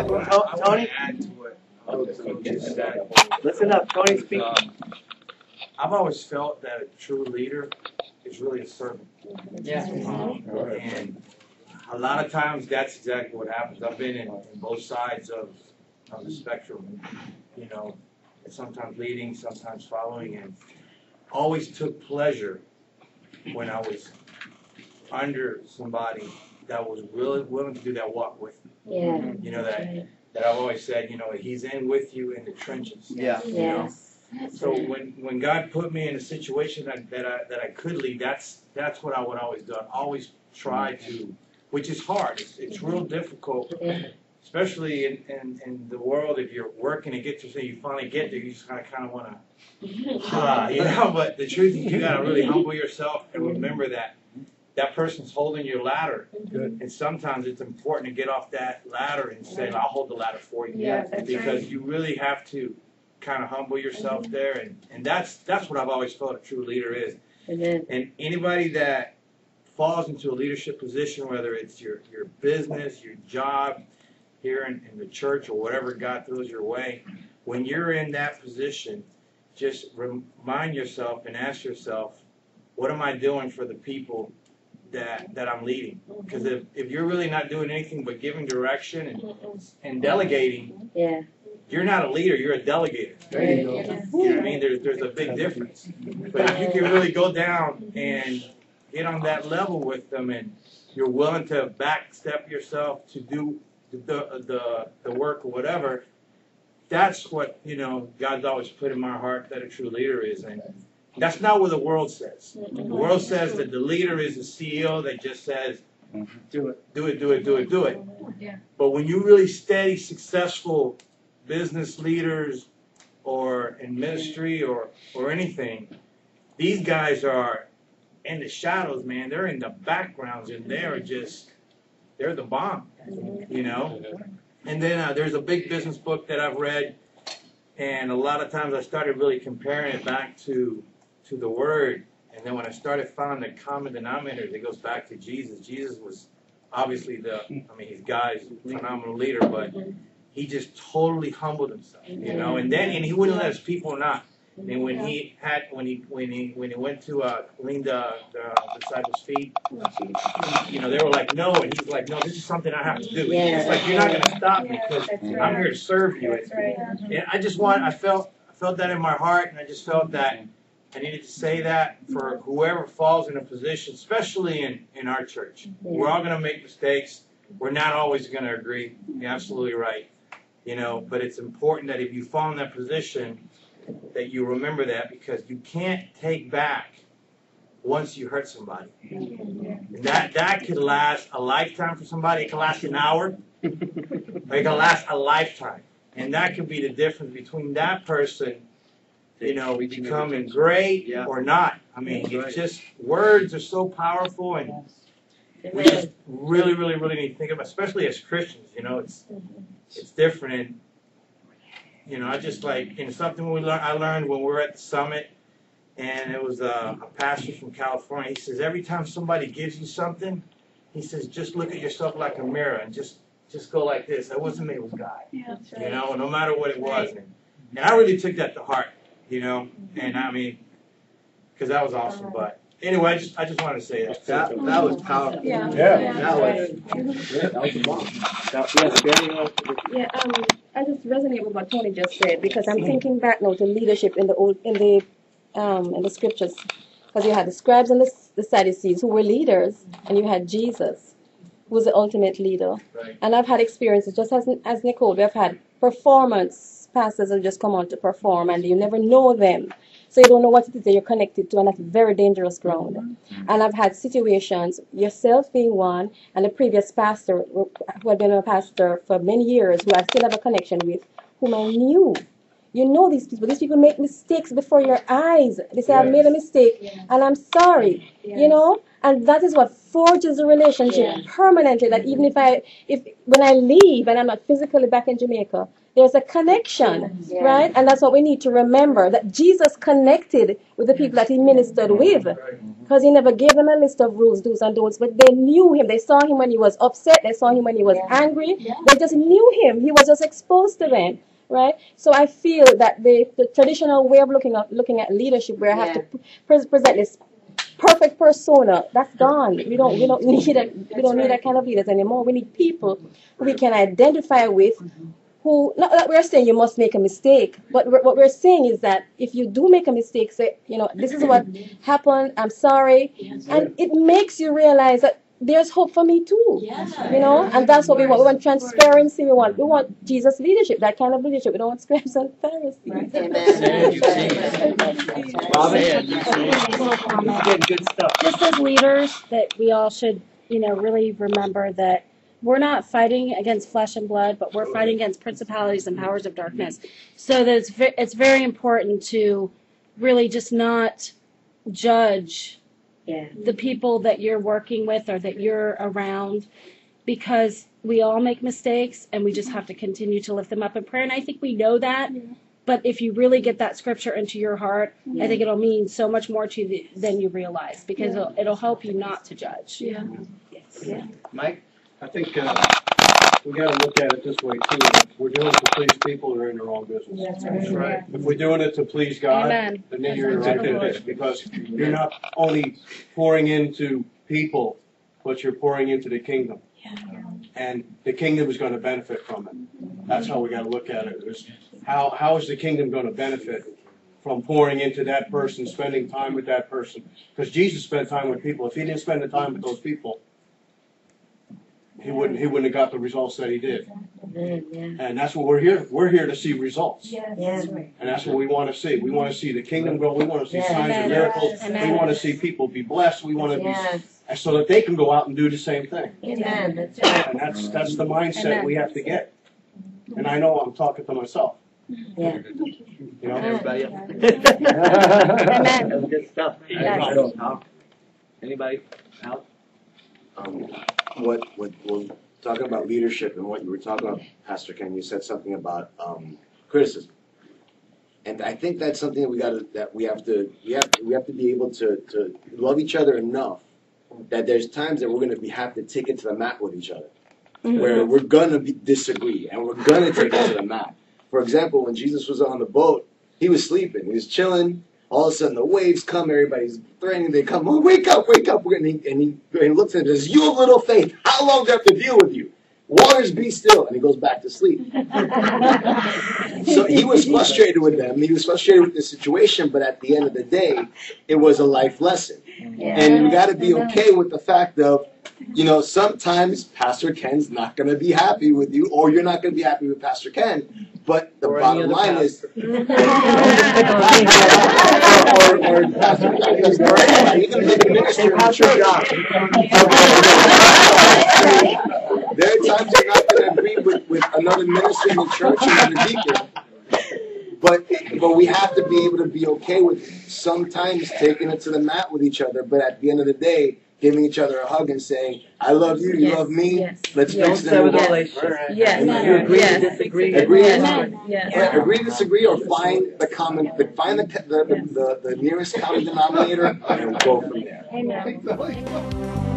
Tony? Listen up, Tony, speak. I've always felt that a true leader is really a servant. Yeah. And a lot of times that's exactly what happens. I've been in both sides of the spectrum, you know, sometimes leading, sometimes following, and always took pleasure when I was under somebody that was really willing to do that walk with me. Yeah. You know, that I've always said, you know, he's in with you in the trenches. Yeah. You know? Yes. So when God put me in a situation that I could lead, that's what I would always do. I always try to, which is hard. It's real difficult, especially in the world. If you're working to get to say you finally get there, you just kind of want to, you know. But the truth is, you got to really humble yourself and remember that person's holding your ladder. Good. And sometimes it's important to get off that ladder and say, "I'll hold the ladder for you," because you really have to kind of humble yourself there, and that's what I've always felt a true leader is. And anybody that falls into a leadership position, whether it's your business, your job, here in the church, or whatever God throws your way, when you're in that position, just remind yourself and ask yourself, what am I doing for the people that I'm leading? Because if you're really not doing anything but giving direction and delegating, you're not a leader, you're a delegator. There you go. You know what I mean? There's a big difference. But if you can really go down and get on that level with them, and you're willing to backstep yourself to do the work or whatever, that's what, you know, God's always put in my heart that a true leader is. And that's not what the world says. The world says that the leader is a CEO that just says, Do it. do it, do it, do it, do it. Yeah. But when you really steady, successful business leaders or in ministry or anything, these guys are in the shadows, man. They're in the backgrounds, and they're the bomb, you know. And then there's a big business book that I've read, and a lot of times I started really comparing it back to the Word. And then when I started finding the common denominators, it goes back to Jesus. Jesus was obviously he's God's phenomenal leader, but he just totally humbled himself, you know. And he wouldn't let his people not. And when he went to clean the disciples' feet, you know, they were like, no, and he's like, no, this is something I have to do. It's like, you're not going to stop me because I'm here to serve you. And I felt that in my heart, and I just felt that I needed to say that for whoever falls in a position, especially in our church. We're all going to make mistakes. We're not always going to agree. You're absolutely right. You know, but it's important that if you fall in that position, that you remember that, because you can't take back once you hurt somebody. And that could last a lifetime for somebody. It can last an hour, or it can last a lifetime. And that could be the difference between that person, you know, becoming great or not. I mean, it's just, words are so powerful, and we just really, really, really need to think about, especially as Christians, you know, it's different. And, you know, I just like, in something I learned when we were at the summit, and it was a pastor from California. He says, every time somebody gives you something, he says, just look at yourself like a mirror and just go like this. That wasn't me, it was God. Yeah, that's right. You know, no matter what it was. And I really took that to heart, you know, and I mean, because that was awesome. But anyway, I just wanted to say that. That was powerful. Yeah. That was a bomb. I just resonate with what Tony just said, because I'm thinking back now to leadership in the scriptures, because you had the scribes and the Sadducees who were leaders, and you had Jesus, who was the ultimate leader. Right. And I've had experiences, just as Nicole, we've had performance pastors who just come out to perform, and you never know them. So you don't know what it is that you're connected to, and that's very dangerous ground. And I've had situations, yourself being one, and the previous pastor, who had been a pastor for many years, who I still have a connection with, whom I knew. You know these people. These people make mistakes before your eyes. They say, I've made a mistake, and I'm sorry. You know? And that is what forges the relationship Yeah. permanently. That even if when I leave and I'm not physically back in Jamaica, there's a connection, Yeah. right? And that's what we need to remember, that Jesus connected with the people that he ministered with. Because he never gave them a list of rules, do's and don'ts, but they knew him. They saw him when he was upset. They saw him when he was Yeah. angry. Yeah. They just knew him. He was just exposed to them, right? So I feel that the traditional way of looking at leadership, where I have to present this perfect persona, that's gone. We don't need that kind of leaders anymore. We need people who we can identify with. Who, not that we're saying you must make a mistake, but what we're saying is that if you do make a mistake, say, this is what happened, I'm sorry. And it makes you realize that there's hope for me too. And that's what we want. We want transparency. We want Jesus leadership, that kind of leadership. We don't want scribes and Pharisees. Good stuff. Just as leaders, that we all should, really remember that we're not fighting against flesh and blood, but we're fighting against principalities and powers of darkness. So that it's very important to really just not judge the people that you're working with or that you're around, because we all make mistakes and we just have to continue to lift them up in prayer. And I think we know that. But if you really get that scripture into your heart, I think it'll mean so much more to you than you realize, because it'll help you not to judge. Mike? I think we got to look at it this way too. If we're doing it to please people, they're in the wrong business. That's right. If we're doing it to please God, Amen. then you're in the right business, because you're not only pouring into people, but you're pouring into the kingdom. And the kingdom is going to benefit from it. That's how we got to look at it. How is the kingdom going to benefit from pouring into that person, spending time with that person? Because Jesus spent time with people. If he didn't spend the time with those people, he wouldn't have got the results that he did. And that's what we're here. We're here to see results. And that's what we want to see. We want to see the kingdom grow. We want to see signs and miracles. We want to see people be blessed. We want to be, so that they can go out and do the same thing. Amen. That's right. And that's the mindset we have to get. And I know I'm talking to myself. Yeah. You know? Everybody else? Amen. That was good stuff. Yes. Anybody? Al? What we're talking about leadership and what you were talking about, Pastor Ken, you said something about criticism, and I think that's something that we have to be able to love each other enough that there's times that we're going to have to take it to the mat with each other, where we're going to disagree and we're going to take it to the mat. For example, when Jesus was on the boat, he was sleeping, he was chilling. All of a sudden, the waves come. Everybody's threatening. They come. Oh, wake up, wake up! And he looks at it and says, "You of little faith, how long do I have to deal with you? Waters, be still." And he goes back to sleep. So he was frustrated with them. He was frustrated with the situation. But at the end of the day, it was a life lesson. And you got to be okay with the fact of, sometimes Pastor Ken's not going to be happy with you, or you're not going to be happy with Pastor Ken. But the bottom line is, or Pastor Ken, even the minister in church. There are times you're not going to agree with another minister in the church or the deacon. But we have to be able to be okay with sometimes taking it to the mat with each other. But at the end of the day, giving each other a hug and saying, "I love you, you love me. Let's fix Don't sever them." the relationship. Yes. You agree to disagree. Agree to disagree, or find the nearest common denominator and go from there. Amen.